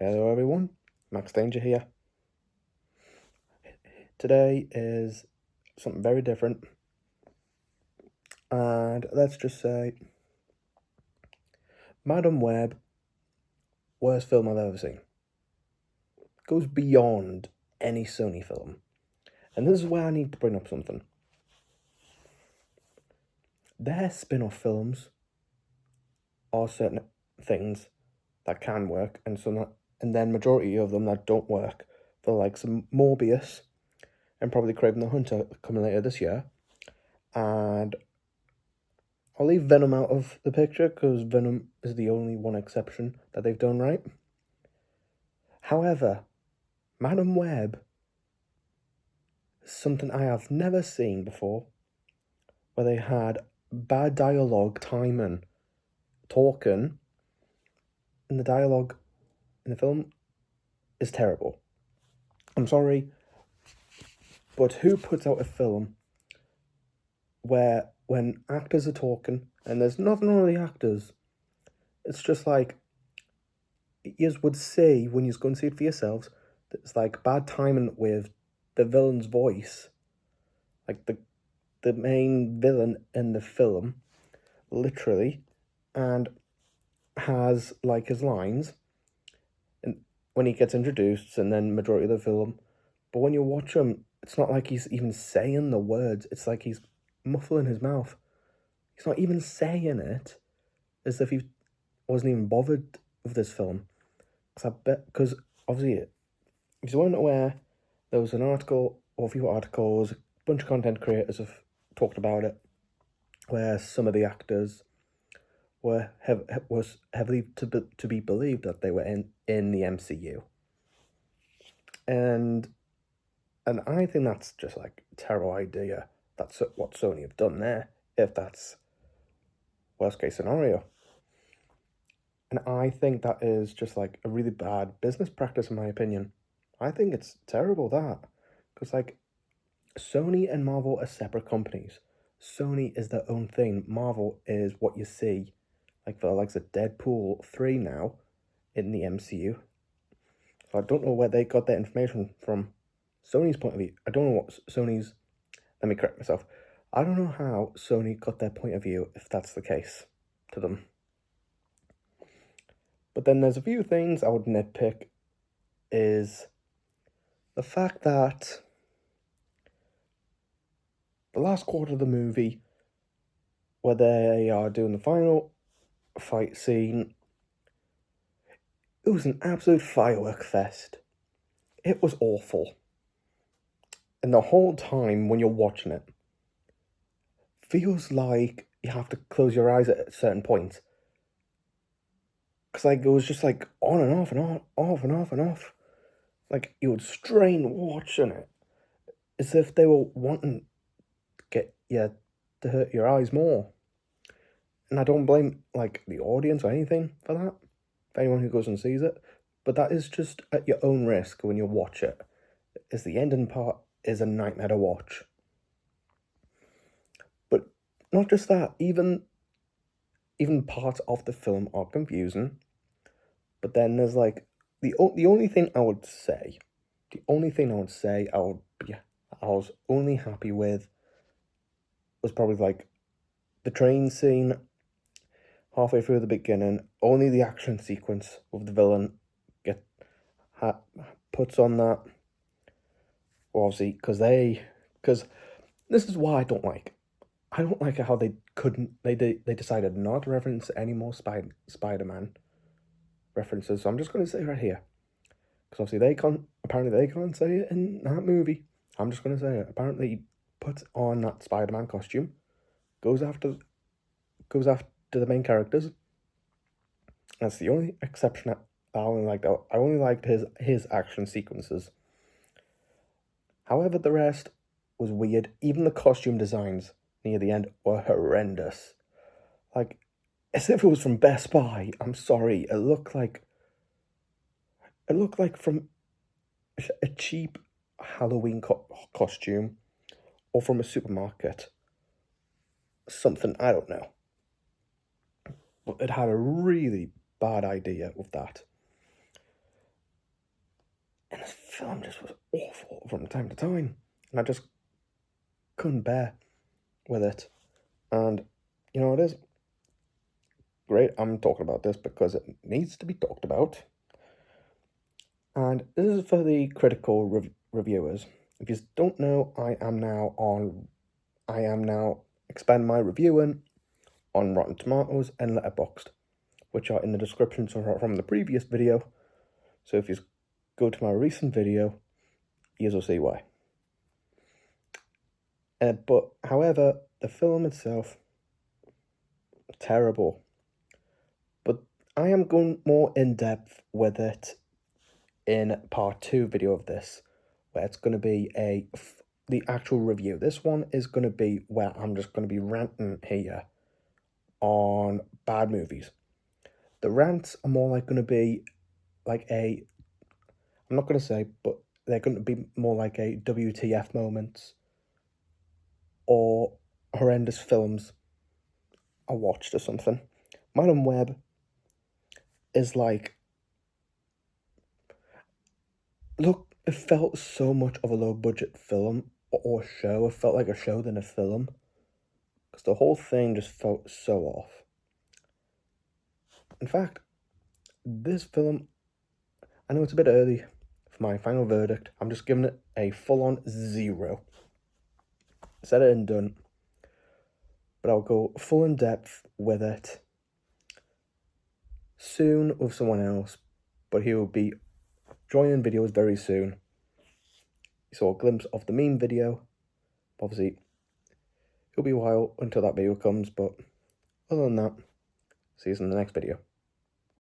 Hello everyone, Max Danger here. Today is something very different, and let's just say, Madam Web, worst film I've ever seen. Goes beyond any Sony film. And this is where I need to bring up something. Their spin-off films are certain things that can work, and then majority of them that don't work. For like some Morbius, and probably Kraven the Hunter coming later this year. And I'll leave Venom out of the picture because Venom is the only one exception that they've done right. However, Madam Web is something I have never seen before, where they had bad dialogue, timing, talking, and the dialogue in the film is terrible. I'm sorry, but who puts out a film where when actors are talking and there's nothing wrong with the actors, it's just like, you would see when you're going to see it for yourselves, that it's like bad timing with the villain's voice. Like the main villain in the film, literally, and has like his lines, and when he gets introduced, and then majority of the film. But when you watch him, it's not like he's even saying the words. It's like he's muffling his mouth. He's not even saying it, as if he wasn't even bothered with this film. Because obviously, if you weren't aware, there was an article, or a few articles, a bunch of content creators have talked about it, where some of the actors was heavily to be believed that they were in the MCU. And I think that's just like a terrible idea. That's what Sony have done there, if that's worst case scenario. And I think that is just like a really bad business practice, in my opinion. I think it's terrible, that. Because like, Sony and Marvel are separate companies. Sony is their own thing. Marvel is what you see, like for the likes of Deadpool 3 now, in the MCU. So I don't know where they got that information from. Sony's point of view, I don't know what Sony's, let me correct myself. I don't know how Sony got their point of view, if that's the case, to them. But then there's a few things I would nitpick, is the fact that the last quarter of the movie, where they are doing the final fight scene, it was an absolute firework fest. It was awful. And the whole time when you're watching it, feels like you have to close your eyes at certain points. Because like, it was just like on and off and on, off and off and off. Like, you would strain watching it, as if they were wanting to get you to hurt your eyes more. And I don't blame like the audience or anything for that, for anyone who goes and sees it. But that is just at your own risk when you watch it, as the ending part is a nightmare to watch. But not just that, even parts of the film are confusing. But then there's like, the only thing I would say, I was only happy with, was probably like the train scene halfway through the beginning. Only the action sequence with the villain puts on that. Obviously, because this is why I don't like how they decided not to reference any more Spider-Man references. So I'm just going to say right here, because obviously apparently they can't say it in that movie. I'm just going to say it. Apparently he puts on that Spider-Man costume, goes after the main characters. That's the only exception I only liked. I only liked his action sequences. However, the rest was weird. Even the costume designs near the end were horrendous. Like, as if it was from Best Buy. I'm sorry. It looked like from a cheap Halloween costume, or from a supermarket. Something, I don't know. But it had a really bad idea with that. And this film just was awful from time to time. And I just couldn't bear with it. And you know, it is great I'm talking about this because it needs to be talked about. And this is for the critical reviewers. If you don't know, I am now expanding my reviewing on Rotten Tomatoes and Letterboxd, which are in the description from the previous video. So if you go to my recent video, you'll see why. But however, the film itself, terrible. But I am going more in depth with it in part 2 video of this, where it's going to be the actual review. This one is going to be where I'm just going to be ranting here on bad movies. The rants are more like going to be like I'm not going to say, but they're going to be more like a WTF moments or horrendous films I watched or something. Madam Web is like, look, it felt so much of a low budget film or show. It felt like a show than a film. Because the whole thing just felt so off. In fact, this film, I know it's a bit early for my final verdict. I'm just giving it a full-on 0. Said it and done. But I'll go full in depth with it soon with someone else. But he will be joining videos very soon. You saw a glimpse of the meme video. Obviously, it'll be a while until that video comes, but other than that, see you in the next video.